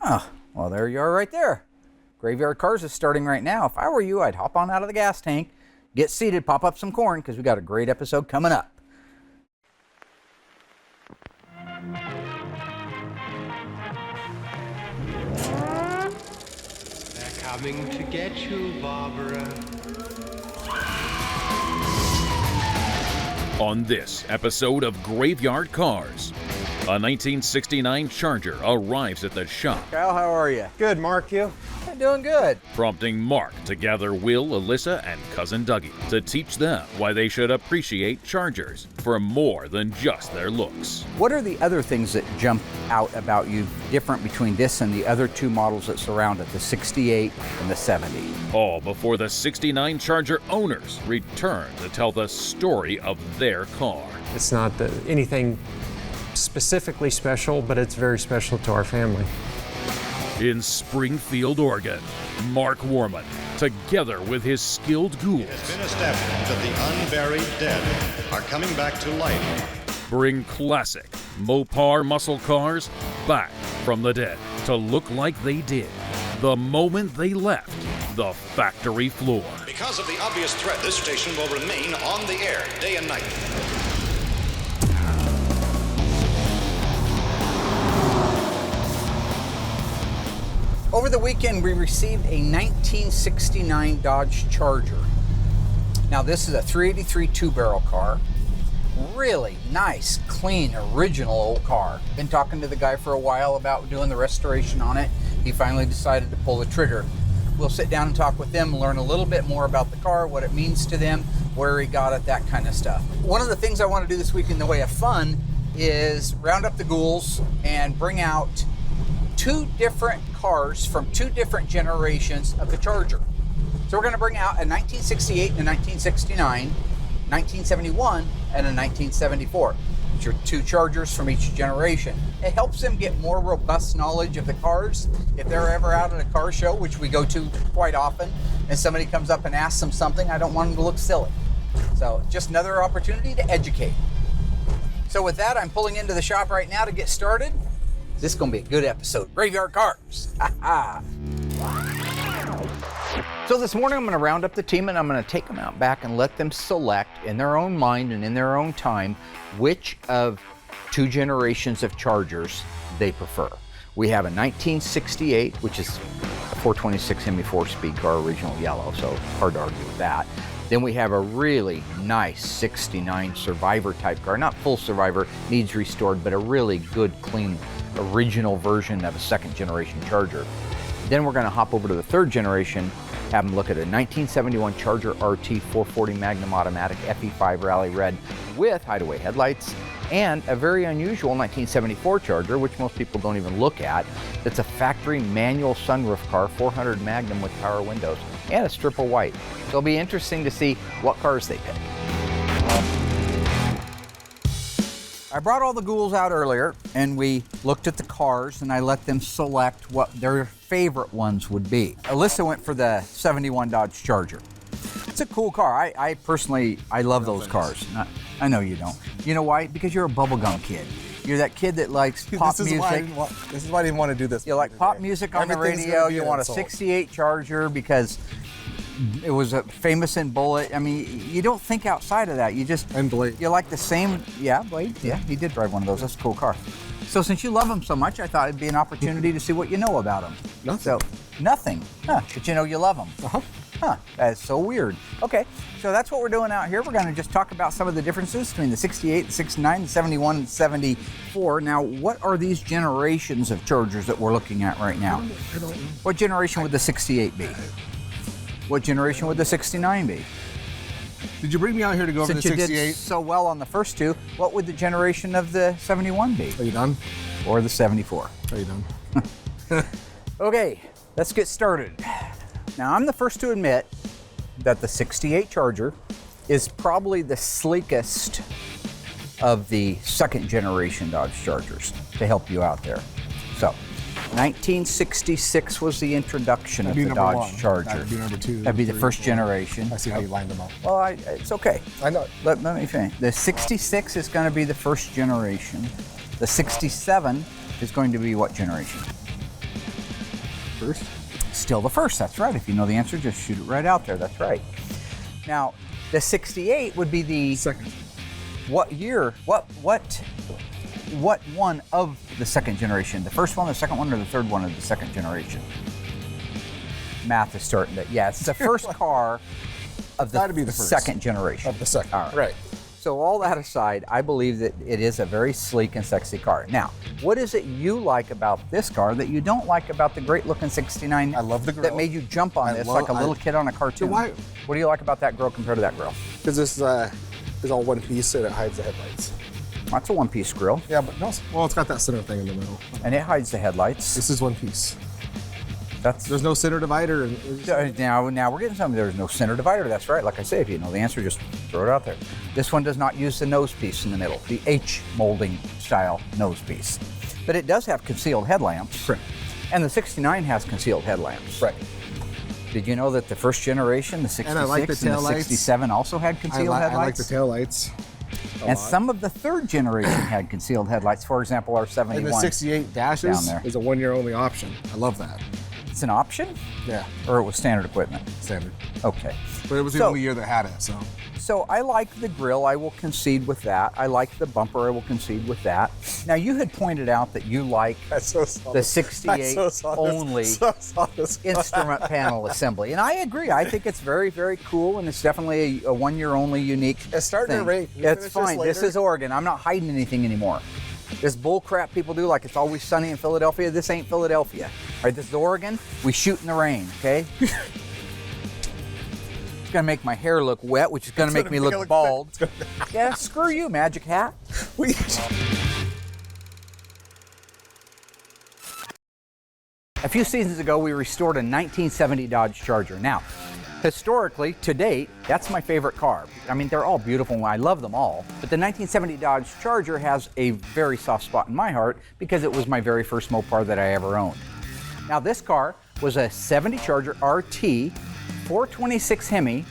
Oh, well, there you are right there. Graveyard Carz is starting right now. If I were you, I'd hop on out of the gas tank, get seated, pop up some corn, because we got a great episode coming up. They're coming to get you, Barbara. On this episode of Graveyard Carz, a 1969 Charger arrives at the shop, Kyle, how are you? Good, Mark, you? I'm doing good. prompting Mark to gather Will, Alyssa, and cousin Dougie to teach them why they should appreciate Chargers for more than just their looks. What are the other things that jump out about you different between this and the other two models that surround it, the 68 and the 70? All before the 69 Charger owners return to tell the story of their car. It's not anything specifically special, but it's very special to our family. In Springfield, Oregon, Mark Worman, together with his skilled ghouls, It has been established that the unburied dead are coming back to life. bring classic Mopar muscle cars back from the dead to look like they did the moment they left the factory floor. Because of the obvious threat, this station will remain on the air day and night. Over the weekend, we received a 1969 Dodge Charger. Now, this is a 383 two-barrel car. Really nice, clean, original old car. Been talking to the guy for a while about doing the restoration on it. He finally decided to pull the trigger. We'll sit down and talk with them, learn a little bit more about the car, what it means to them, where he got it, that kind of stuff. One of the things I want to do this week in the way of fun is round up the ghouls and bring out two different cars from two different generations of the Charger. So we're going to bring out a 1968 and a 1969, 1971 and a 1974. Which are two Chargers from each generation. It helps them get more robust knowledge of the cars. If they're ever out at a car show, which we go to quite often, and somebody comes up and asks them something, I don't want them to look silly. So just another opportunity to educate. So with that, I'm pulling into the shop right now to get started. This is going to be a good episode. Graveyard Carz. So this morning I'm going to round up the team and I'm going to take them out back and let them select in their own mind and in their own time which of two generations of Chargers they prefer. We have a 1968, which is a 426 Hemi 4-speed car, original yellow, so hard to argue with that. Then we have a really nice 69 Survivor type car, not full Survivor, needs restored, but a really good, clean, original version of a second generation Charger. Then we're going to hop over to the third generation, have them look at a 1971 Charger RT 440 Magnum Automatic FE5 Rally Red with hideaway headlights, and a very unusual 1974 Charger, which most people don't even look at. It's a factory manual sunroof car, 400 Magnum with power windows, and it's triple white. So it'll be interesting to see what cars they pick. I brought all the ghouls out earlier and we looked at the cars and I let them select what their favorite ones would be. Alyssa went for the 71 Dodge Charger. It's a cool car. I personally love those cars. I know you don't. You know why? Because you're a bubblegum kid. You're that kid that likes pop music. This is why I didn't want to do this. You like pop music on the radio. You want a 68 Charger because it was famous in Bullet. I mean, you don't think outside of that. You just... And Blade. You like the same... Yeah, Blade. Yeah, he did drive one of those. That's a cool car. So since you love them so much, I thought it'd be an opportunity to see what you know about them. Nothing. So, nothing. Huh, but you know you love them. Uh-huh. Huh, that is so weird. Okay, so that's what we're doing out here. We're going to just talk about some of the differences between the 68, the 69, the 71, and 74. Now, what are these generations of Chargers that we're looking at right now? I don't know. What generation would the 68 be? What generation would the 69 be? Did you bring me out here to go over the Since you 68? did so well on the first two, what would the generation of the 71 be? Are you done? Or the 74? Are you done? Okay, let's get started. Now, I'm the first to admit that the 68 Charger is probably the sleekest of the second generation Dodge Chargers, to help you out there. So, 1966 was the introduction of the Dodge Charger. That'd be number two. That'd be the first generation. I see how you lined them up. Well, it's okay. I know. Let me finish. The 66 is going to be the first generation. The 67 is going to be what generation? first. Still the first, that's right. If you know the answer, just shoot it right out there, that's right. Now, the 68 would be the Second. what year, what one of the second generation? The first one, the second one, or the third one of the second generation? Math is starting to, yeah, it's the first car of the, Gotta be the first. second generation. Of the second. All right. Right. So all that aside, I believe that it is a very sleek and sexy car. Now, what is it you like about this car that you don't like about the great looking 69? I love the That grille. made you jump on this like a little kid on a cartoon. why- What do you like about that grille compared to that grille? Because this is all one piece and it hides the headlights. That's a one-piece grille, Yeah, but no, well, it's got that center thing in the middle. and it hides the headlights. This is one piece. That's There's no center divider. And now we're getting something. There's no center divider. That's right. Like I say, if you know the answer, just throw it out there. This one does not use the nose piece in the middle, the H molding style nose piece, but it does have concealed headlamps. Right. And the 69 has concealed headlamps. Right. Did you know that the first generation, the 66 And I like the and the taillights. 67, also had concealed I like headlights? the tail lights. And some of the third generation had concealed headlights. For example, our 71. And the 68 dashes down there. is a 1 year only option. I love that. It's an option, Yeah, or it was standard equipment? standard. Okay. But it was the So- only year that had it, so. So I like the grille, I will concede with that. I like the bumper, I will concede with that. Now you had pointed out that you like That's so solid. the 68 only instrument. instrument panel assembly. And I agree, I think it's very, very cool, and it's definitely a 1 year only unique It's starting to thing. rain. Can we It's finish this fine, this later? is Oregon. I'm not hiding anything anymore. This bull crap people do, like it's always sunny in Philadelphia, this ain't Philadelphia. All right, this is Oregon, we shoot in the rain, okay? It's gonna make my hair look wet, which is gonna make me look bald. Yeah, screw you, Magic Hat. A few seasons ago, we restored a 1970 Dodge Charger. Now, historically, to date, that's my favorite car. I mean, they're all beautiful, and I love them all. But the 1970 Dodge Charger has a very soft spot in my heart because it was my very first Mopar that I ever owned. Now, this car was a 70 Charger RT, 426 Hemi,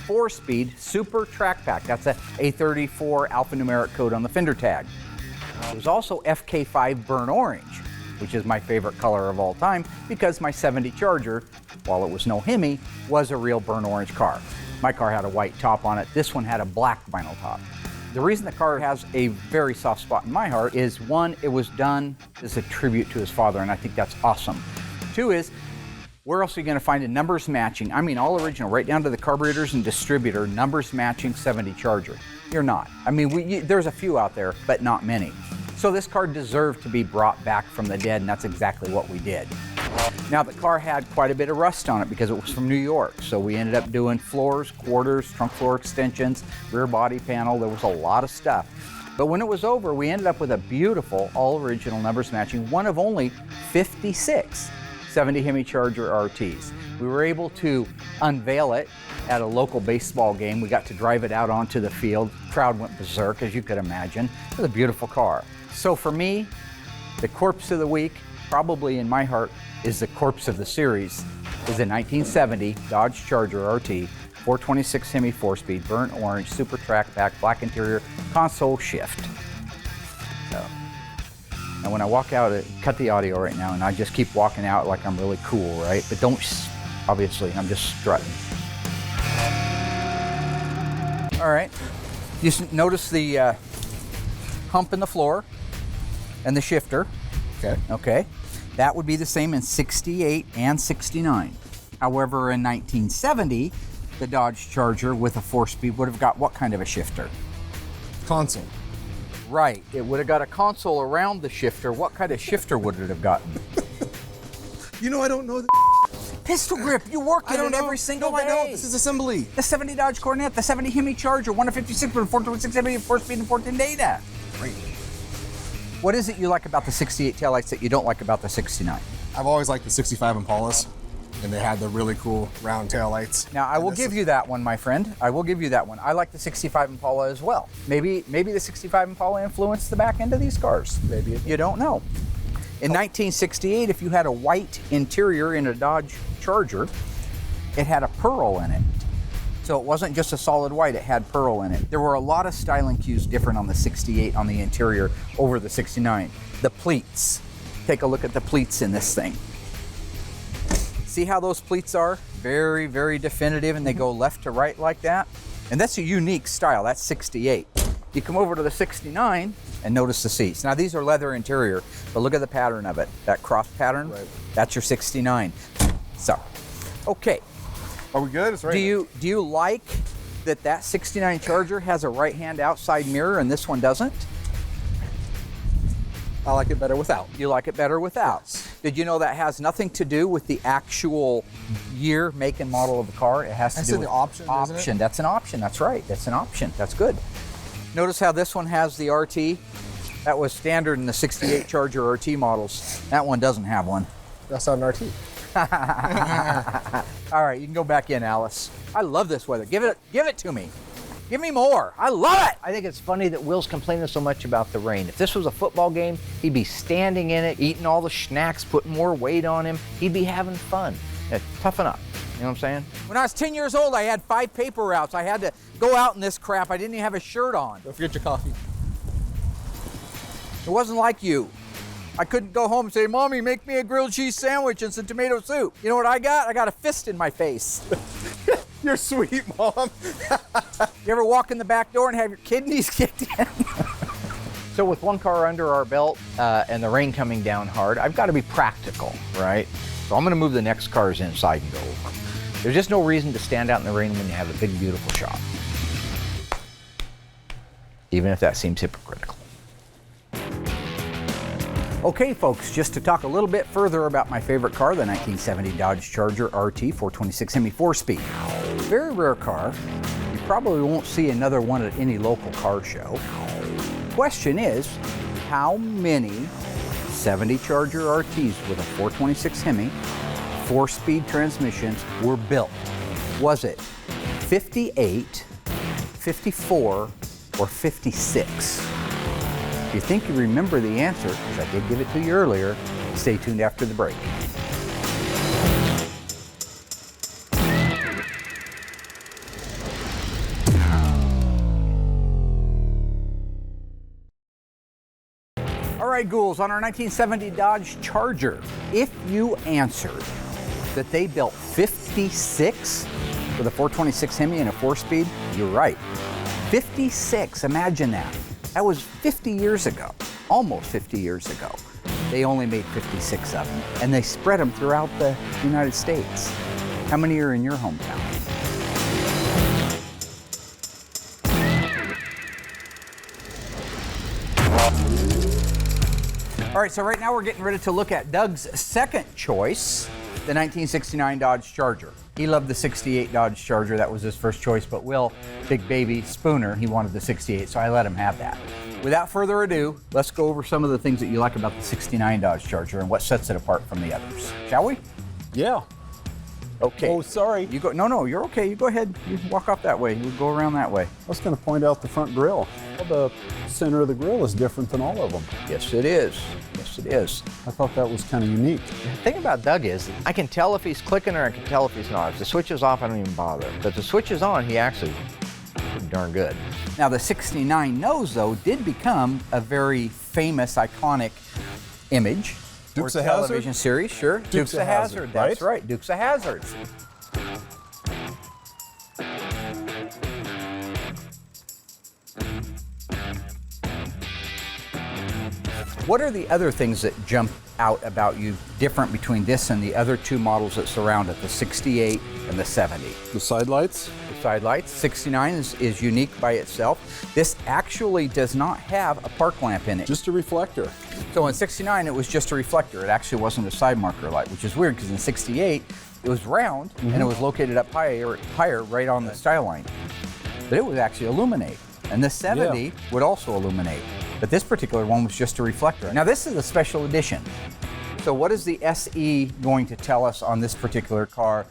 4-speed Super Track Pack. That's a A34 alphanumeric code on the fender tag. It was also FK5 Burnt Orange, which is my favorite color of all time because my 70 Charger, while it was no Hemi, was a real burnt orange car. My car had a white top on it. This one had a black vinyl top. The reason the car has a very soft spot in my heart is, one, it was done as a tribute to his father, and I think that's awesome. Two is, where else are you going to find a numbers matching, I mean all original, right down to the carburetors and distributor, numbers matching 70 Charger? You're not. I mean, there's a few out there, but not many. So this car deserved to be brought back from the dead, and that's exactly what we did. Now, the car had quite a bit of rust on it because it was from New York, so we ended up doing floors, quarters, trunk floor extensions, rear body panel. There was a lot of stuff. But when it was over, we ended up with a beautiful, all-original numbers matching, one of only 56 70 Hemi Charger RTs. We were able to unveil it at a local baseball game. We got to drive it out onto the field. Crowd went berserk, as you could imagine. It was a beautiful car. So for me, the corpse of the week, probably in my heart, is the corpse of the series, is a 1970 Dodge Charger RT, 426 Hemi 4-speed, burnt orange, super track pack, black interior, console shift. So, now when I walk out, cut the audio right now, and I just keep walking out like I'm really cool, right? But don't, obviously, I'm just strutting. All right, you notice the hump in the floor and the shifter. Okay. Okay, that would be the same in 68 and 69. However, in 1970, the Dodge Charger with a 4-speed would have got what kind of a shifter? Console. Right, it would have got a console around the shifter. What kind of shifter would it have gotten? You know, I don't know. Pistol grip, you work I in don't it know. every single No, day. I don't. This is assembly. The 70 Dodge Coronet, the 70 Hemi Charger, 156 with 426 Hemi, 4-speed and 410 data. Great. What is it you like about the 68 taillights that you don't like about the 69? I've always liked the 65 Impalas, and they had the really cool round tail lights. Now, I will give you that one, my friend. I will give you that one. I like the 65 Impala as well. Maybe the 65 Impala influenced the back end of these cars. Maybe. You don't know. In 1968, if you had a white interior in a Dodge Charger, it had a pearl in it. So it wasn't just a solid white, it had pearl in it. There were a lot of styling cues different on the 68 on the interior over the 69. The pleats. Take a look at the pleats in this thing. See how those pleats are? Very, very definitive, and they go left to right like that. And that's a unique style. That's 68. You come over to the 69 and notice the seats. Now these are leather interior, but look at the pattern of it. That cross pattern, Right. That's your 69. So, okay. Are we good? It's right. Do you like that 69 Charger has a right-hand outside mirror and this one doesn't? I like it better without. You like it better without. Did you know that has nothing to do with the actual year, make, and model of the car? It has to I do said with the option, isn't it? option. That's an option. That's right. That's an option. That's good. Notice how this one has the RT. That was standard in the 68 Charger RT models. That one doesn't have one. That's not an RT. All right, you can go back in, Alice. I love this weather. Give it to me. Give me more. I love it. I think it's funny that Will's complaining so much about the rain. If this was a football game, he'd be standing in it, eating all the snacks, putting more weight on him. He'd be having fun. Toughen up. You know what I'm saying? When I was 10 years old, I had 5 paper routes. I had to go out in this crap. I didn't even have a shirt on. Don't forget your coffee. It wasn't like you. I couldn't go home and say, Mommy, make me a grilled cheese sandwich and some tomato soup. You know what I got? I got a fist in my face. You're sweet, Mom. You ever walk in the back door and have your kidneys kicked in? So with one car under our belt and the rain coming down hard, I've got to be practical, right? So I'm going to move the next cars inside and go over. There's just no reason to stand out in the rain when you have a big, beautiful shop. Even if that seems hypocritical. Okay, folks, just to talk a little bit further about my favorite car, the 1970 Dodge Charger RT 426 Hemi 4-speed. Very rare car. You probably won't see another one at any local car show. Question is, how many 70 Charger RTs with a 426 Hemi 4-speed transmissions were built? Was it 58, 54, or 56? If you think you remember the answer, because I did give it to you earlier, stay tuned after the break. All right, ghouls, on our 1970 Dodge Charger, if you answered that they built 56 with a 426 Hemi and a 4-speed, you're right. 56, imagine that. That was 50 years ago, almost 50 years ago. They only made 56 of them, and they spread them throughout the United States. How many are in your hometown? All right, so right now we're getting ready to look at Doug's second choice, the 1969 Dodge Charger. He loved the 68 Dodge Charger. That was his first choice, but Will, big baby Spooner, he wanted the 68, so I let him have that. Without further ado, let's go over some of the things that you like about the 69 Dodge Charger and what sets it apart from the others. Shall we? Yeah. Okay. Oh, sorry. You go. No, you're okay. You go ahead. You walk off that way. You go around that way. I was going to point out the front grille. Well, the center of the grille is different than all of them. Yes, it is. Yes, it is. I thought that was kind of unique. The thing about Doug is, I can tell if he's clicking or I can tell if he's not. If the switch is off, I don't even bother. But if the switch is on, he actually pretty darn good. Now, the 69 nose, though, did become a very famous, iconic image. Dukes or of Hazzard? television series, sure. Dukes of Hazzard, that's right. Dukes of Hazzard. What are the other things that jump out about you different between this and the other two models that surround it, the 68 and the 70? The side lights? The side lights. 69 is unique by itself. This actually does not have a park lamp in it. Just a reflector. So in 69, it was just a reflector. It actually wasn't a side marker light, which is weird because in 68, it was round and it was located up higher right on the style line. But it would actually illuminate. And the 70 would also illuminate. But this particular one was just a reflector. Now this is a special edition. So what is the SE going to tell us on this particular car?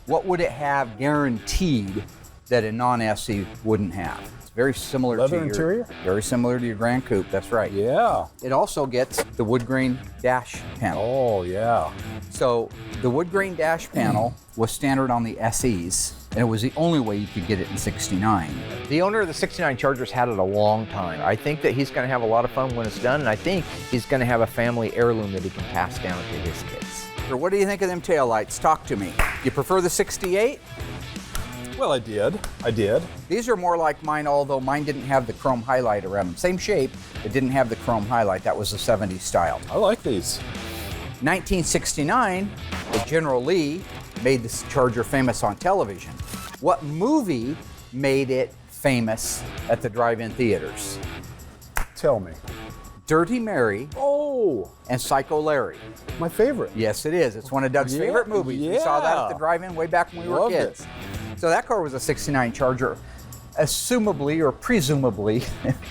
What would it have guaranteed that a non-SE wouldn't have? It's very similar Leather to your interior? Very similar to your Grand Coupe, that's right. Yeah. It also gets the wood grain dash panel. Oh, yeah. So the wood grain dash panel was standard on the SEs, and it was the only way you could get it in 69. The owner of the 69 Chargers had it a long time. I think that he's going to have a lot of fun when it's done, and I think he's going to have a family heirloom that he can pass down to his kids. Or what do you think of them taillights? Talk to me. You prefer the 68? Well, I did. These are more like mine, although mine didn't have the chrome highlight around them. Same shape, it didn't have the chrome highlight. That was the 70s style. I like these. 1969, the General Lee made this Charger famous on television. What movie made it famous at the drive-in theaters? Tell me. Dirty Mary Oh, and Psycho Larry. my favorite. Yes, it is. It's one of Doug's favorite movies. We saw that at the drive-in way back when we were Loved kids. it. So that car was a 69 Charger, assumably or presumably,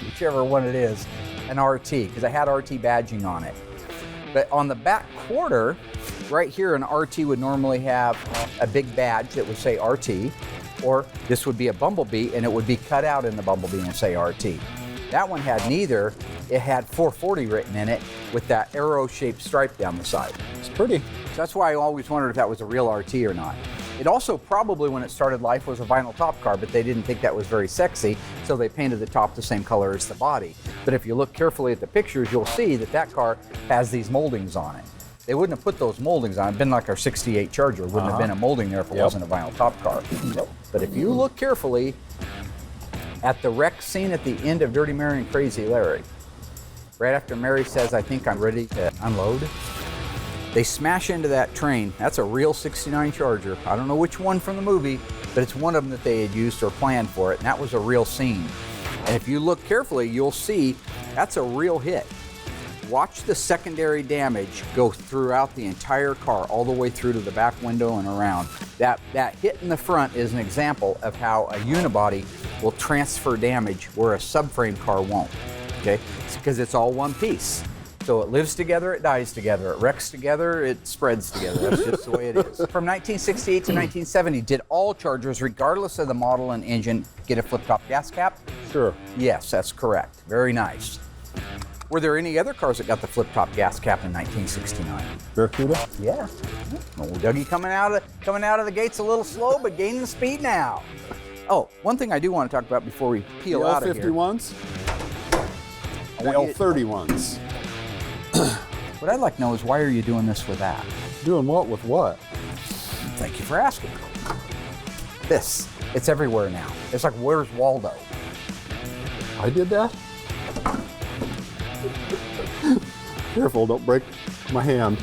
whichever one it is, an RT, because I had RT badging on it. But on the back quarter, right here, an RT would normally have a big badge that would say RT, or this would be a Bumblebee and it would be cut out in the Bumblebee and say RT. That one had neither. It had 440 written in it with that arrow-shaped stripe down the side. It's pretty. So that's why I always wondered if that was a real RT or not. It also probably, when it started life, was a vinyl top car, but they didn't think that was very sexy, so they painted the top the same color as the body. But if you look carefully at the pictures, you'll see that that car has these moldings on it. They wouldn't have put those moldings on. It'd been like our 68 Charger. Wouldn't have been a molding there if it wasn't a vinyl top car. But if you look carefully at the wreck scene at the end of Dirty Mary and Crazy Larry, right after Mary says, "I think I'm ready to unload," they smash into that train. That's a real 69 Charger. I don't know which one from the movie, but it's one of them that they had used or planned for it, and that was a real scene. And if you look carefully, you'll see that's a real hit. Watch the secondary damage go throughout the entire car, all the way through to the back window and around. That hit in the front is an example of how a unibody will transfer damage where a subframe car won't, okay? It's because it's all one piece. So it lives together, it dies together, it wrecks together, it spreads together. That's just the way it is. From 1968 to 1970, did all Chargers, regardless of the model and engine, get a flip-top gas cap? Sure. Yes, that's correct. Very nice. Were there any other cars that got the flip-top gas cap in 1969? Barracuda? Yeah. Oh, Dougie coming out of the gates a little slow, but gaining the speed now. Oh, one thing I do want to talk about before we peel The out of here. L51s? The want you to- L31s. What I'd like to know is, why are you doing this with that? Doing what with what? Thank you for asking. This, it's everywhere now. It's like, where's Waldo? I did that? Careful, don't break my hand.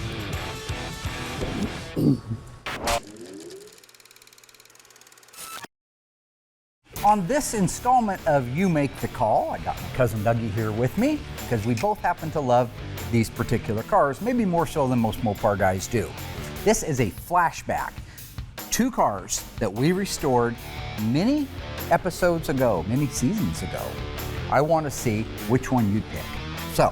On this installment of You Make the Call, I got my cousin Dougie here with me because we both happen to love these particular cars, maybe more so than most Mopar guys do. This is a flashback. Two cars that we restored many episodes ago, many seasons ago. I want to see which one you'd pick. So,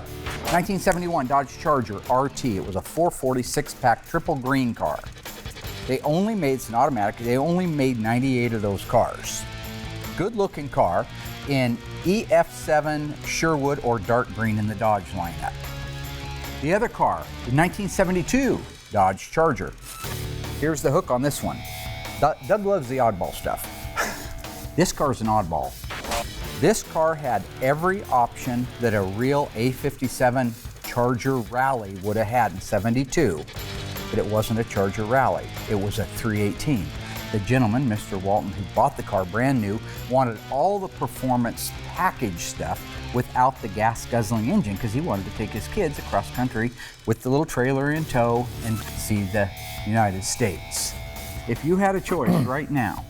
1971 Dodge Charger RT. It was a 440 six-pack triple green car. They only made, it's an automatic, they only made 98 of those cars. Good looking car in EF7 Sherwood or dark green in the Dodge lineup. The other car, the 1972 Dodge Charger. Here's the hook on this one. Doug loves the oddball stuff. This car's an oddball. This car had every option that a real A57 Charger Rally would have had in 72, but it wasn't a Charger Rally. It was a 318. The gentleman, Mr. Walton, who bought the car brand new, wanted all the performance package stuff without the gas guzzling engine because he wanted to take his kids across country with the little trailer in tow and see the United States. If you had a choice right now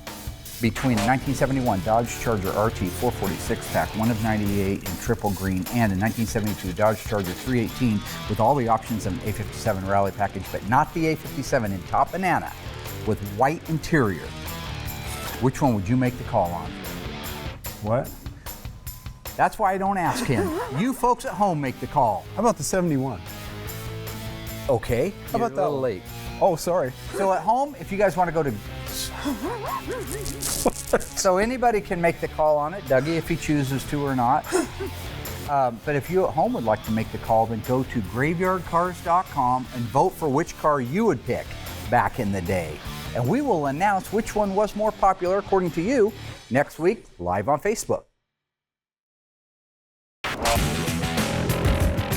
between a 1971 Dodge Charger RT 446 pack, one of 98 in triple green, and a 1972 Dodge Charger 318 with all the options of an A57 Rally package, but not the A57 in top banana with white interior, which one would you make the call on? What? That's why I don't ask him. You folks at home make the call. How about the 71? Okay. How about You're that a little one? late. Oh, sorry. So at home, if you guys want to go to... So anybody can make the call on it, Dougie, if he chooses to or not. But if you at home would like to make the call, then go to graveyardcars.com and vote for which car you would pick back in the day. And we will announce which one was more popular according to you next week, live on Facebook.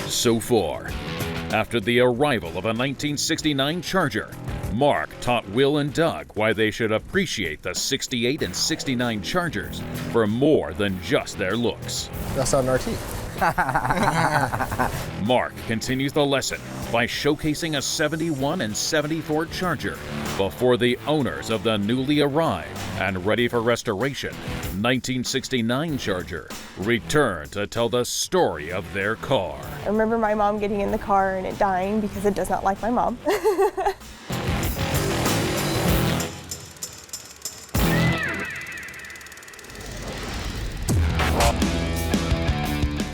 So far, After the arrival of a 1969 Charger, Mark taught Will and Doug why they should appreciate the 68 and 69 Chargers for more than just their looks. That's not an RT. Mark continues the lesson by showcasing a 71 and 74 Charger before the owners of the newly arrived and ready for restoration 1969 Charger return to tell the story of their car. I remember my mom getting in the car and it dying because it does not like my mom.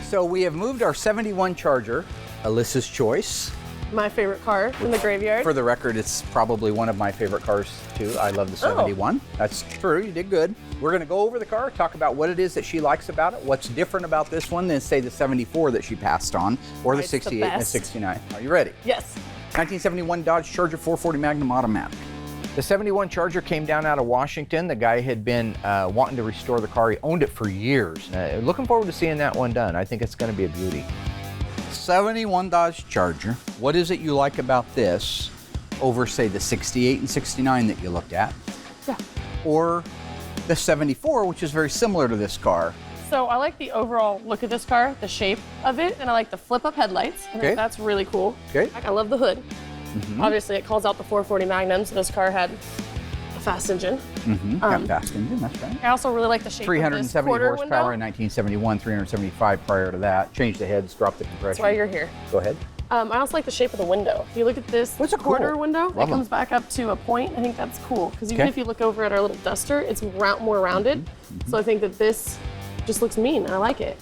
So we have moved our 71 Charger, Alyssa's choice. My favorite car in the graveyard. For the record, it's probably one of my favorite cars too. I love the 71. That's true, you did good. We're gonna go over the car, talk about what it is that she likes about it, what's different about this one than say the 74 that she passed on, or the 68 and the 69. Are you ready? Yes. 1971 Dodge Charger 440 Magnum Automatic. The 71 Charger came down out of Washington. The guy had been wanting to restore the car. He owned it for years. Looking forward to seeing that one done. I think it's going to be a beauty. 71 Dodge Charger. What is it you like about this over, say, the 68 and 69 that you looked at? Yeah. Or the 74, which is very similar to this car? So I like the overall look of this car, the shape of it, and I like the flip-up headlights. I think that's really cool. Okay. I love the hood. Obviously, it calls out the 440 Magnum, so this car had a fast engine. Got fast engine, that's right. I also really like the shape of this 370 quarter horsepower in window. 1971, 375 prior to that. Changed the heads, dropped the compression. That's why you're here. Go ahead. I also like the shape of the window. If you look at this Those are quarter cool. window, Love it comes back up to a point. I think that's cool, because even if you look over at our little Duster, it's more rounded. So I think that this just looks mean, and I like it.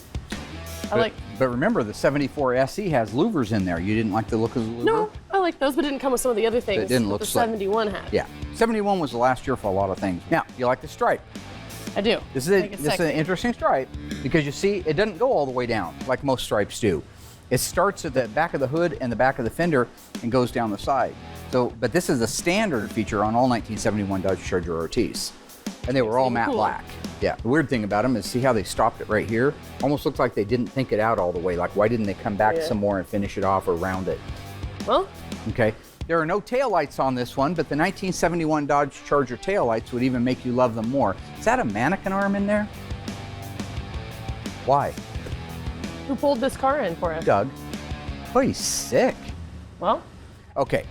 But remember, the 74 SE has louvers in there. You didn't like the look of the louver? No, I like those, but it didn't come with some of the other things It didn't that look the slick. 71 had. Yeah, 71 was the last year for a lot of things. Now, you like the stripe. I do. This is an interesting stripe because you see, it doesn't go all the way down like most stripes do. It starts at the back of the hood and the back of the fender and goes down the side. So, but this is a standard feature on all 1971 Dodge Charger RTs. And they were all matte black. Yeah, the weird thing about them is see how they stopped it right here? Almost looks like they didn't think it out all the way. Like, why didn't they come back some more and finish it off or round it? Well, okay. There are no taillights on this one, but the 1971 Dodge Charger taillights would even make you love them more. Is that a mannequin arm in there? Why? who pulled this car in for us? Doug. Oh, he's sick. Well, okay,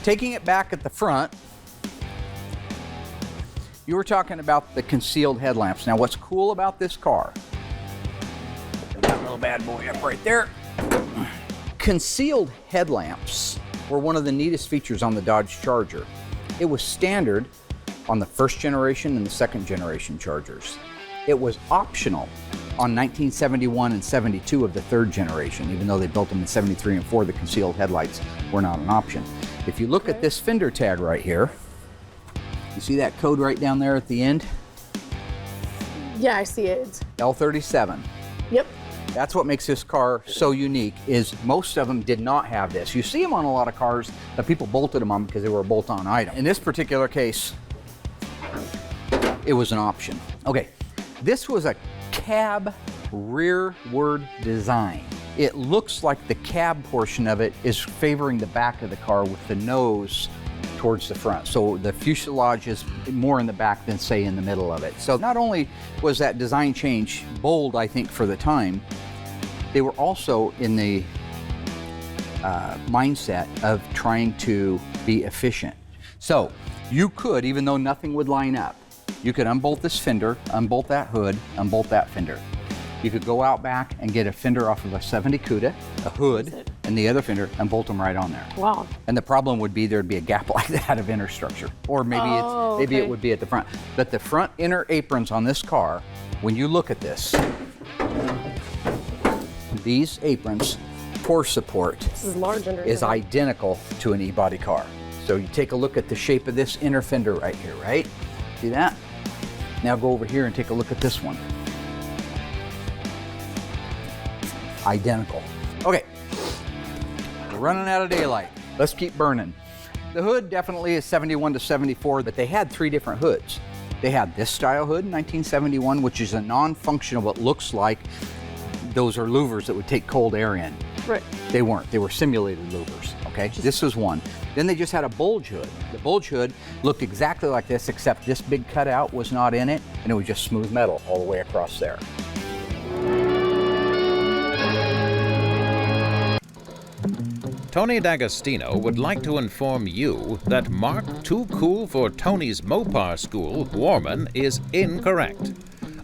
taking it back at the front, you were talking about the concealed headlamps. Now, what's cool about this car, open that little bad boy up right there. Concealed headlamps were one of the neatest features on the Dodge Charger. It was standard on the first generation and the second generation Chargers. It was optional on 1971 and 72 of the third generation, even though they built them in 73 and 4, the concealed headlights were not an option. If you look at this fender tag right here, you see that code right down there at the end? yeah, I see it. It's- L37. Yep. That's what makes this car so unique, is most of them did not have this. You see them on a lot of cars that people bolted them on because they were a bolt-on item. In this particular case, it was an option. Okay, this was a cab rearward design. It looks like the cab portion of it is favoring the back of the car with the nose towards the front. So the fuselage is more in the back than, say, in the middle of it. So not only was that design change bold, I think, for the time, they were also in the mindset of trying to be efficient. So you could, even though nothing would line up, you could unbolt this fender, unbolt that hood, unbolt that fender. You could go out back and get a fender off of a 70 Cuda, a hood, and the other fender, and bolt them right on there. Wow. And the problem would be there'd be a gap like that of inner structure. Or maybe it would be at the front. But the front inner aprons on this car, when you look at this, these aprons for support This is large under is identical to an e-body car. So you take a look at the shape of this inner fender right here, right? See that? Now go over here and take a look at this one. Identical. Okay, we're running out of daylight. Let's keep burning. The hood definitely is 71 to 74, but they had three different hoods. They had this style hood in 1971, which is a non-functional, but looks like those are louvers that would take cold air in. Right. They weren't. They were simulated louvers, okay? This was one. Then they just had a bulge hood. The bulge hood looked exactly like this, except this big cutout was not in it, and it was just smooth metal all the way across there. Tony D'Agostino would like to inform you that Mark Too Cool for Tony's Mopar School, Warman, is incorrect.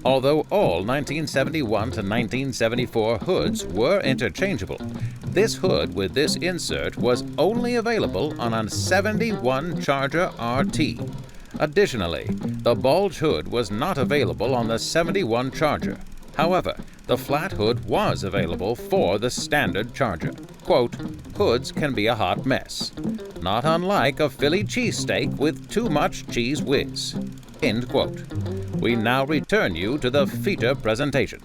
Although all 1971 to 1974 hoods were interchangeable, this hood with this insert was only available on a 71 Charger RT. Additionally, the bulge hood was not available on the 71 Charger. However, the flat hood was available for the standard Charger. Quote, hoods can be a hot mess, not unlike a Philly cheesesteak with too much cheese whiz. End quote. We now return you to the feature presentation.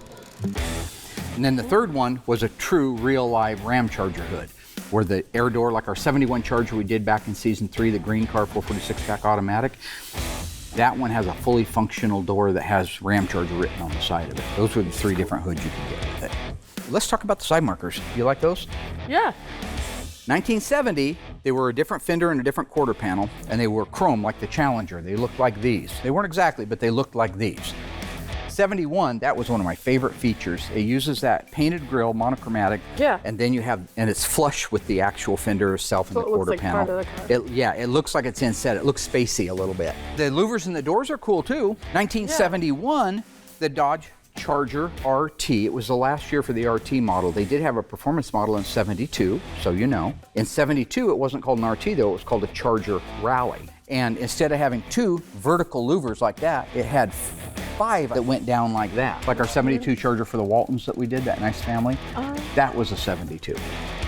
And then the third one was a true real live Ram Charger hood, where the air door, like our 71 Charger we did back in season 3, the green car 446 pack automatic, that one has a fully functional door that has Ram Charger written on the side of it. Those were the 3 different hoods you could get with it. Let's talk about the side markers. You like those? Yeah. 1970, they were a different fender and a different quarter panel, and they were chrome like the Challenger. They looked like these. They weren't exactly, but they looked like these. 71, that was one of my favorite features. It uses that painted grille, monochromatic, Yeah. and then you have, and it's flush with the actual fender itself and So the it looks quarter like panel. part of the car. Yeah, it looks like it's inset. It looks spacey a little bit. The louvers in the doors are cool too. 1971, the Dodge Charger RT. It was the last year for the RT model. They did have a performance model in 72, so you know. In 72, it wasn't called an RT though, it was called a Charger Rally. And instead of having 2 vertical louvers like that, it had 5 that went down like that. Like our 72 Charger for the Waltons that we did, that nice family. That was a 72.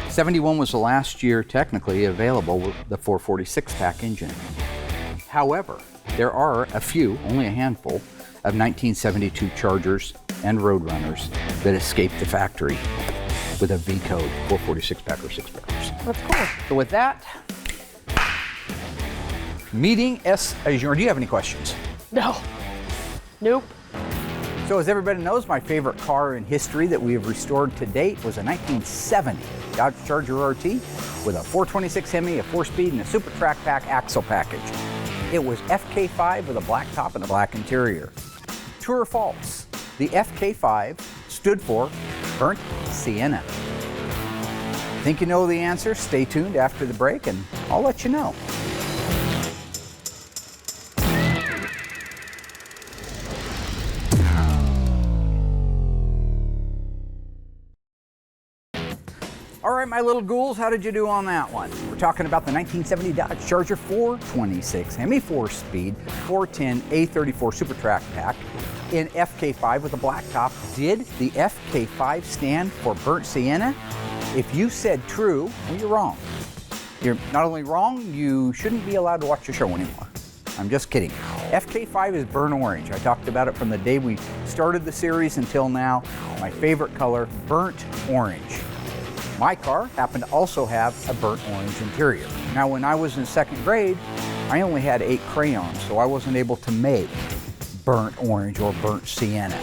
71 was the last year technically available with the 446 pack engine. However, there are a few, only a handful, of 1972 Chargers and Roadrunners that escaped the factory with a V code 446 pack or 6 barrels. That's cool. So with that, meeting S adjourned. Do you have any questions? No. Nope. So as everybody knows, my favorite car in history that we have restored to date was a 1970 Dodge Charger RT with a 426 Hemi, a 4-speed, and a Super Track Pack axle package. It was FK5 with a black top and a black interior. True or false? The FK5 stood for Burnt Sienna. Think you know the answer? Stay tuned after the break and I'll let you know. All right, my little ghouls, how did you do on that one? We're talking about the 1970 Dodge Charger 426 Hemi 4-speed 410 A34 Super Track Pack in FK5 with a black top. Did the FK5 stand for Burnt Sienna? If you said true, well, you're wrong. You're not only wrong, you shouldn't be allowed to watch the show anymore. I'm just kidding. FK5 is burnt orange. I talked about it from the day we started the series until now. My favorite color, burnt orange. My car happened to also have a burnt orange interior. Now, when I was in 2nd grade, I only had 8 crayons, so I wasn't able to make burnt orange or burnt sienna.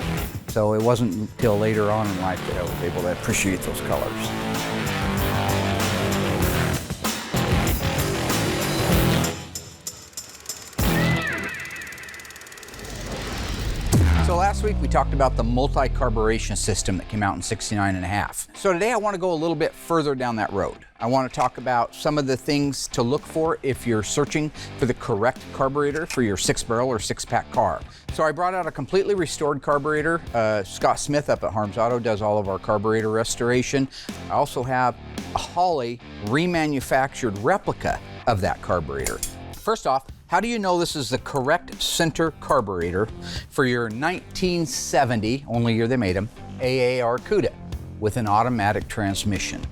So it wasn't until later on in life that I was able to appreciate those colors. So last week we talked about the multi-carburation system that came out in '69.5. So today I want to go a little bit further down that road. I want to talk about some of the things to look for if you're searching for the correct carburetor for your 6-barrel or 6-pack car. So I brought out a completely restored carburetor. Scott Smith up at Harms Auto does all of our carburetor restoration. I also have a Holley remanufactured replica of that carburetor. First off, how do you know this is the correct center carburetor for your 1970, only year they made them, AAR CUDA with an automatic transmission?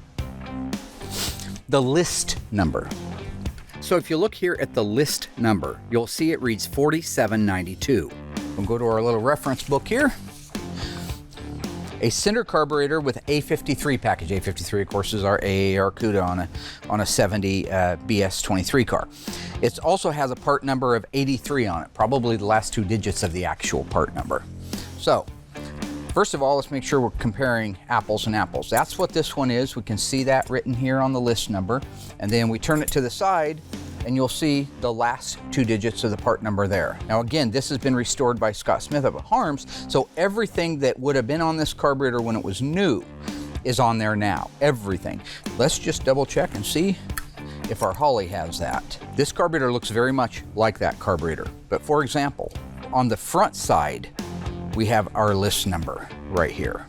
The list number. So if you look here at the list number, you'll see it reads 4792. We'll go to our little reference book here. A center carburetor with A53 package. A53, of course, is our AAR CUDA on a 70 BS23 car. It also has a part number of 83 on it, probably the last 2 digits of the actual part number. So, First of all, let's make sure we're comparing apples and apples. That's what this one is. We can see that written here on the list number. And then we turn it to the side and you'll see the last 2 digits of the part number there. Now again, this has been restored by Scott Smith up at Harms, so everything that would have been on this carburetor when it was new is on there now, everything. Let's just double check and see if our Holly has that. This carburetor looks very much like that carburetor, but for example, on the front side, we have our list number right here.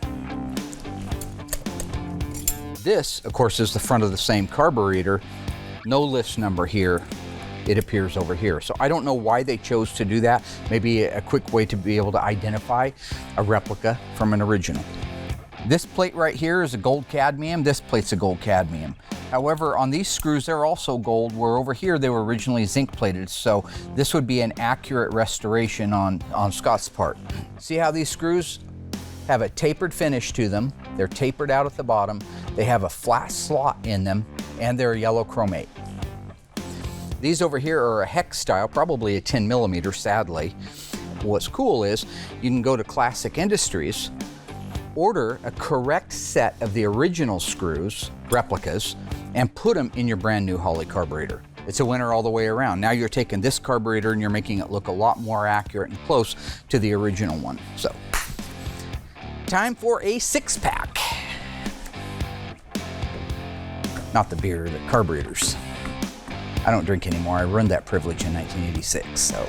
This, of course, is the front of the same carburetor. No list number here, it appears over here. So I don't know why they chose to do that. Maybe a quick way to be able to identify a replica from an original. This plate right here is a gold cadmium. This plate's a gold cadmium. However, on these screws, they're also gold, where over here they were originally zinc plated. So this would be an accurate restoration on Scott's part. See how these screws have a tapered finish to them. They're tapered out at the bottom. They have a flat slot in them, and they're yellow chromate. These over here are a hex style, probably a 10 millimeter, sadly. What's cool is you can go to Classic Industries, order a correct set of the original screws, replicas, and put them in your brand new Holley carburetor. It's a winner all the way around. Now you're taking this carburetor and you're making it look a lot more accurate and close to the original one. So, time for a 6-pack. Not the beer, the carburetors. I don't drink anymore. I ruined that privilege in 1986, so.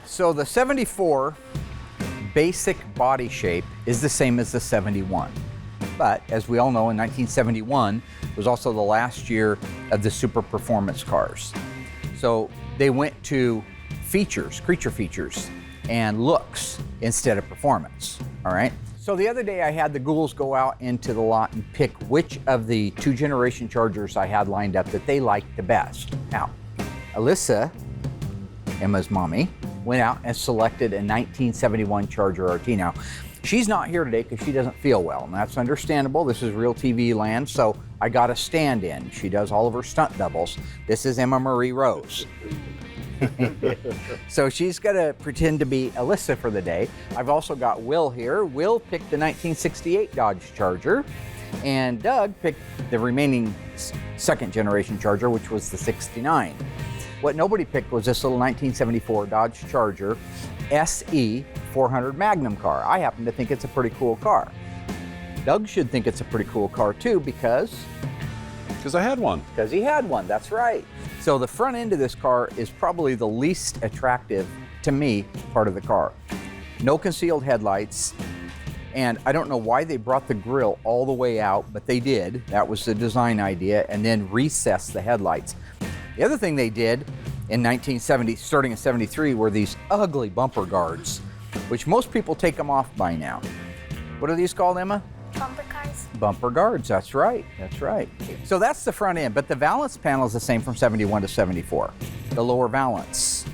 So the 74 basic body shape is the same as the 71. But as we all know, in 1971 was also the last year of the super performance cars. So they went to features, creature features, and looks instead of performance, all right? So the other day I had the ghouls go out into the lot and pick which of the 2-generation Chargers I had lined up that they liked the best. Now, Alyssa, Emma's mommy, went out and selected a 1971 Charger RT. Now, she's not here today because she doesn't feel well, and that's understandable. This is real TV land, so I got a stand-in. She does all of her stunt doubles. This is Emma Marie Rose. So she's gonna pretend to be Alyssa for the day. I've also got Will here. Will picked the 1968 Dodge Charger, and Doug picked the remaining 2nd-generation Charger, which was the 69. What nobody picked was this little 1974 Dodge Charger SE 400 Magnum car. I happen to think it's a pretty cool car. Doug should think it's a pretty cool car too because I had one. Because he had one, that's right. So the front end of this car is probably the least attractive, to me, part of the car. No concealed headlights, and I don't know why they brought the grille all the way out, but they did. That was the design idea, and then recessed the headlights. The other thing they did in 1970, starting in 73, were these ugly bumper guards, which most people take them off by now. What are these called, Emma? Bumper cars. Bumper guards, that's right, that's right. So that's the front end, but the valance panel is the same from 71 to 74. The lower valance.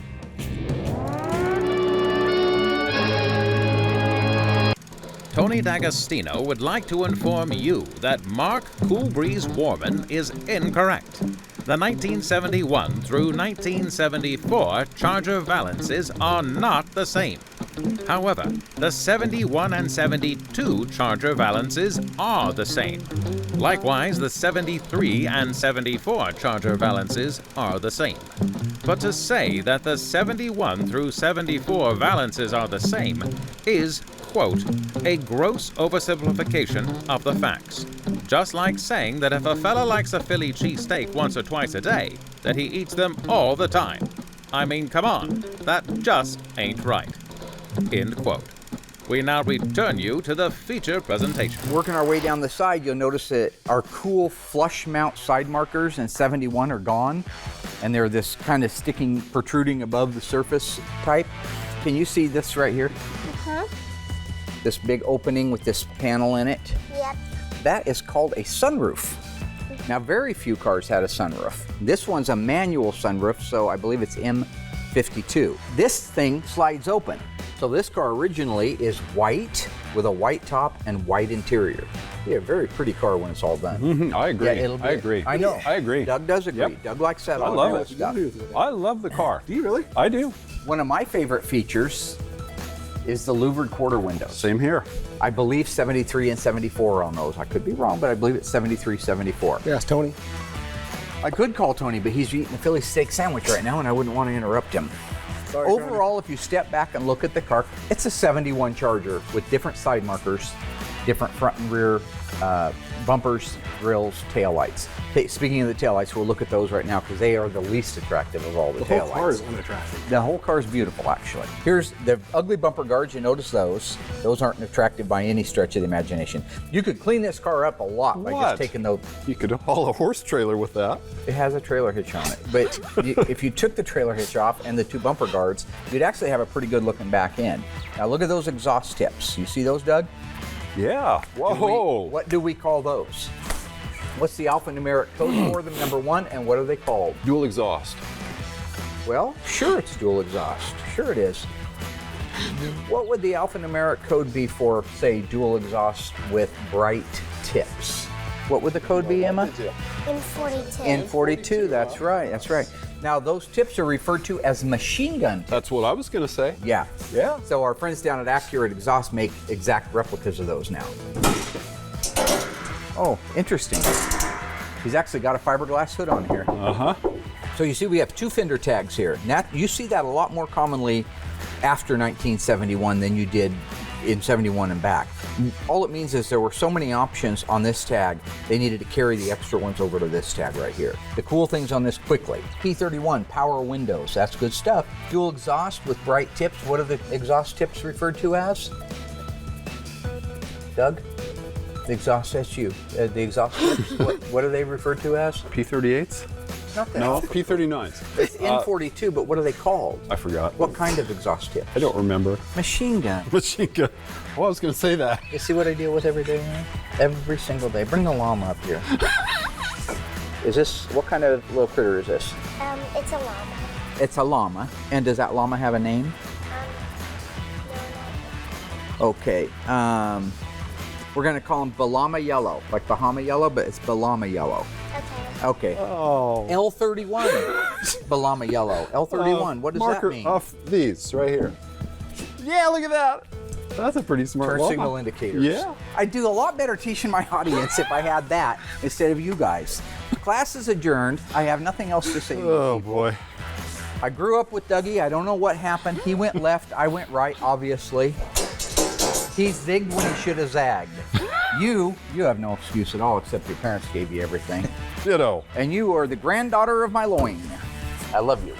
Tony D'Agostino would like to inform you that Mark Cool Breeze Warman is incorrect. The 1971 through 1974 Charger valances are not the same. However, the 71 and 72 Charger valances are the same. Likewise, the 73 and 74 Charger valances are the same. But to say that the 71 through 74 valances are the same is, quote, a gross oversimplification of the facts. Just like saying that if a fella likes a Philly cheesesteak once or twice a day, that he eats them all the time. I mean, come on, that just ain't right. End quote. We now return you to the feature presentation. Working our way down the side, you'll notice that our cool flush mount side markers in 71 are gone, and they're this kind of sticking, protruding above the surface type. Can you see this right here? Uh-huh. This big opening with this panel in it? Yep. That is called a sunroof. Now, very few cars had a sunroof. This one's a manual sunroof, so I believe it's M52. This thing slides open. So this car originally is white with a white top and white interior. Yeah, a very pretty car when it's all done. Mm-hmm. I agree. Yeah, I agree. I know. I agree. Doug does agree. Yep. Doug likes that. I love it. I love the car. Do you really? I do. One of my favorite features is the louvered quarter windows. Same here. I believe 73 and 74 on those. I could be wrong, but I believe it's 73, 74. Yes, Tony. I could call Tony, but he's eating a Philly steak sandwich right now, and I wouldn't want to interrupt him. Sorry, Overall, if you step back and look at the car, it's a 71 Charger with different side markers, different front and rear bumpers, grills, taillights. Okay, speaking of the taillights, we'll look at those right now because they are the least attractive of all the taillights. The whole car is unattractive. The whole car is beautiful, actually. Here's the ugly bumper guards. You notice those. Those aren't attractive by any stretch of the imagination. You could clean this car up a lot by just taking those. You could haul a horse trailer with that. It has a trailer hitch on it. But if you took the trailer hitch off and the two bumper guards, you'd actually have a pretty good looking back end. Now look at those exhaust tips. You see those, Doug? Yeah. Whoa. What do we call those? What's the alphanumeric code for them, number one, and what are they called? Dual exhaust. Well, sure it's dual exhaust. Sure it is. What would the alphanumeric code be for, say, dual exhaust with bright tips? What would the code be, Emma? N42. N42, that's right, that's right. Now, those tips are referred to as machine gun tips. That's what I was going to say. Yeah. Yeah. So our friends down at Accurate Exhaust make exact replicas of those now. Oh, interesting. He's actually got a fiberglass hood on here. Uh-huh. So you see we have two fender tags here. Now, you see that a lot more commonly after 1971 than you did in 71 and back. All it means is there were so many options on this tag, they needed to carry the extra ones over to this tag right here. The cool things on this quickly. P31, power windows, that's good stuff. Dual exhaust with bright tips. What are the exhaust tips referred to as? Doug? The exhaust, that's you. The exhaust tips, what are they referred to as? P38s? Not that. No, P39s. It's N42, but what are they called? I forgot. What kind of exhaust tip? I don't remember. Machine gun. Machine gun. Well, I was going to say that. You see what I deal with every day, man? Every single day. Bring the llama up here. Is this, what kind of little critter is this? It's a llama. It's a llama. And does that llama have a name? No. Okay. We're going to call him Balama Yellow, like Bahama Yellow, but it's Balama Yellow. Okay. Okay. Oh. L31. Balama Yellow. L31. What does that mean? Off these right here. Yeah, look at that. That's a pretty smart Turn llama. signal indicators. Yeah. I'd do a lot better teaching my audience if I had that instead of you guys. Class is adjourned. I have nothing else to say to you Oh, people. boy. I grew up with Dougie. I don't know what happened. He went left. I went right, obviously. He zigged when he should have zagged. You have no excuse at all except your parents gave you everything. Ditto. And you are the granddaughter of my loin. I love you.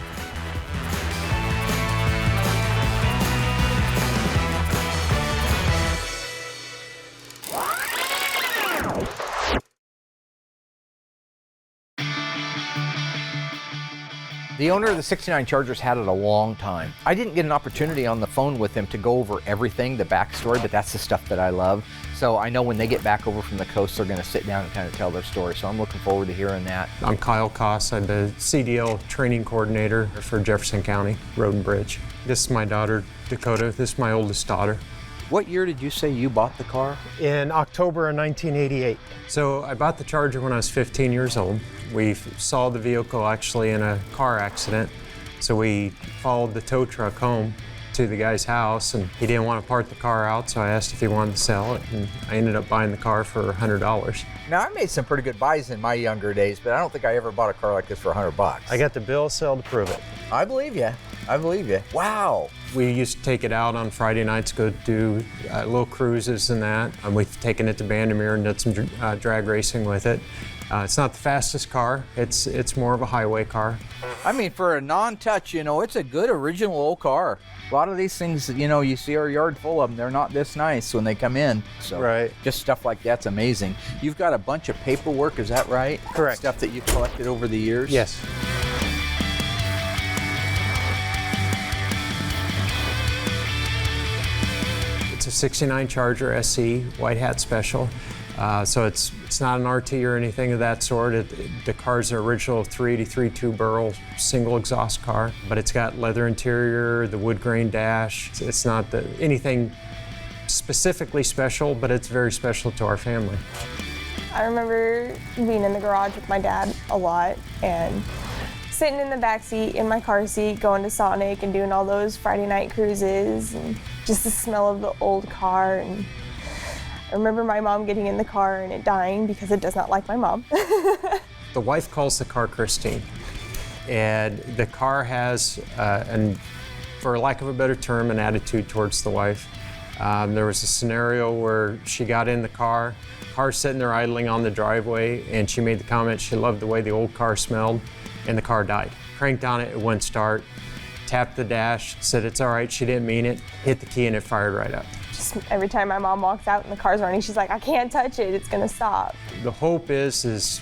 The owner of the 69 Charger's had it a long time. I didn't get an opportunity on the phone with him to go over everything, the backstory, but that's the stuff that I love. So I know when they get back over from the coast, they're going to sit down and kind of tell their story. So I'm looking forward to hearing that. I'm Kyle Koss. I'm the CDL training coordinator for Jefferson County Road and Bridge. This is my daughter, Dakota. This is my oldest daughter. What year did you say you bought the car? In October of 1988. So I bought the Charger when I was 15 years old. We saw the vehicle actually in a car accident. So we followed the tow truck home to the guy's house, and he didn't want to part the car out, so I asked if he wanted to sell it, and I ended up buying the car for $100. Now, I made some pretty good buys in my younger days, but I don't think I ever bought a car like this for $100. I got the bill of sale to prove it. I believe you. I believe you. Wow. We used to take it out on Friday nights, go do little cruises and that. And we've taken it to Bandimere and did some drag racing with it. It's not the fastest car. It's more of a highway car. I mean, for a non-touch, it's a good original old car. A lot of these things, you see our yard full of them. They're not this nice when they come in. So Right. Just stuff like that's amazing. You've got a bunch of paperwork, is that right? Correct. Stuff that you've collected over the years? Yes. It's a 69 Charger SE, white hat special. So it's not an RT or anything of that sort. The car's an original 383 two-barrel single exhaust car, but it's got leather interior, the wood grain dash. It's not anything specifically special, but it's very special to our family. I remember being in the garage with my dad a lot and sitting in the back seat in my car seat, going to Sonic and doing all those Friday night cruises, and just the smell of the old car. And I remember my mom getting in the car and it dying because it does not like my mom. The wife calls the car Christine, and the car has, for lack of a better term, an attitude towards the wife. There was a scenario where she got in the car's sitting there idling on the driveway, and she made the comment she loved the way the old car smelled, and the car died. Cranked on it, it wouldn't start, tapped the dash, said it's all right, she didn't mean it, hit the key, and it fired right up. Just every time my mom walks out and the car's running, she's like, I can't touch it, it's gonna stop. The hope is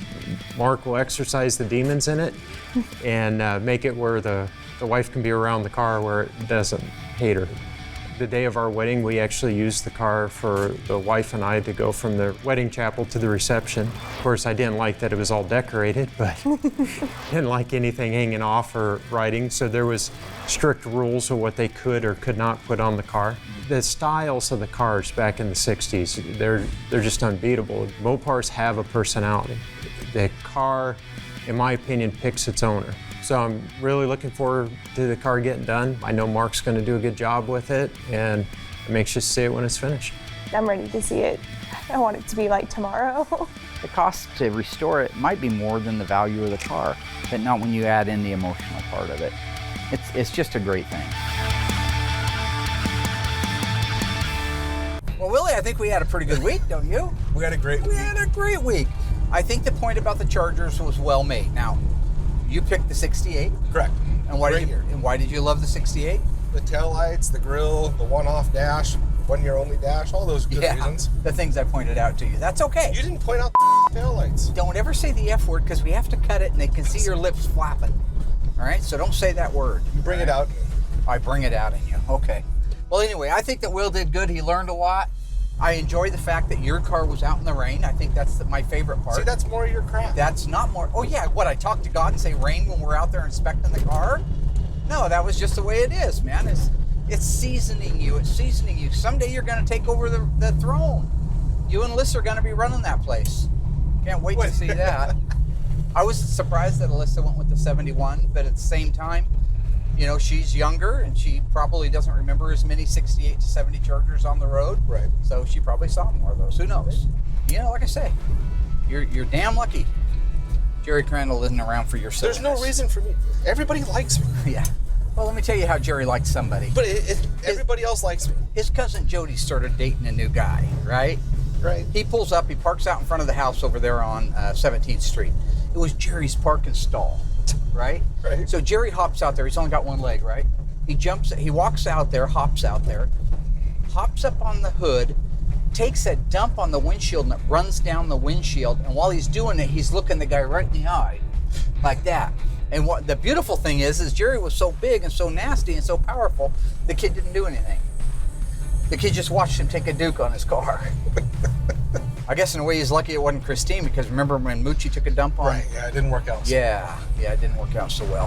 Mark will exorcise the demons in it and make it where the wife can be around the car where it doesn't hate her. The day of our wedding, we actually used the car for the wife and I to go from the wedding chapel to the reception. Of course, I didn't like that it was all decorated, but didn't like anything hanging off or riding, so there was strict rules of what they could or could not put on the car. The styles of the cars back in the 60s, they're just unbeatable. Mopars have a personality. The car, in my opinion, picks its owner. So I'm really looking forward to the car getting done. I know Mark's going to do a good job with it, and I'm anxious to see it when it's finished. I'm ready to see it. I want it to be like tomorrow. The cost to restore it might be more than the value of the car, but not when you add in the emotional part of it. It's just a great thing. Well, Willie, I think we had a pretty good week, don't you? We had a great week. We had a great week. I think the point about the Chargers was well made. Now, you picked the 68. Correct. And why did you love the 68? The taillights, the grille, the one-off dash, one-year only dash, all those good reasons. The things I pointed out to you. That's okay. You didn't point out the taillights. Don't ever say the F word because we have to cut it and they can see your lips flapping. All right? So don't say that word. You bring it out. I bring it out in you. Okay. Well, anyway, I think that Will did good. He learned a lot. I enjoy the fact that your car was out in the rain. I think that's my favorite part. See, that's more of your crap. That's not more. Oh, yeah. What, I talk to God and say rain when we're out there inspecting the car? No, that was just the way it is, man. It's seasoning you. It's seasoning you. Someday you're going to take over the throne. You and Alyssa are going to be running that place. Can't wait to see that. I was surprised that Alyssa went with the 71, but at the same time, you know, she's younger and she probably doesn't remember as many 68 to 70 Chargers on the road. Right. So she probably saw more of those. Who knows? You know, like I say, you're damn lucky Jerry Crandall isn't around for your silliness. There's no reason for me. Everybody likes me. Yeah. Well, let me tell you how Jerry likes somebody. But everybody else likes me. His cousin Jody started dating a new guy, right? Right. He pulls up, he parks out in front of the house over there on 17th Street. It was Jerry's parking stall, right? Right. So Jerry hops out there. He's only got one leg, right? He walks out there, hops out there, hops up on the hood, takes a dump on the windshield, and it runs down the windshield. And while he's doing it, he's looking the guy right in the eye, like that. And what the beautiful thing is Jerry was so big and so nasty and so powerful, the kid didn't do anything. The kid just watched him take a duke on his car. I guess in a way he's lucky it wasn't Christine, because remember when Moochie took a dump on? Right, yeah, it didn't work out. Yeah, it didn't work out so well.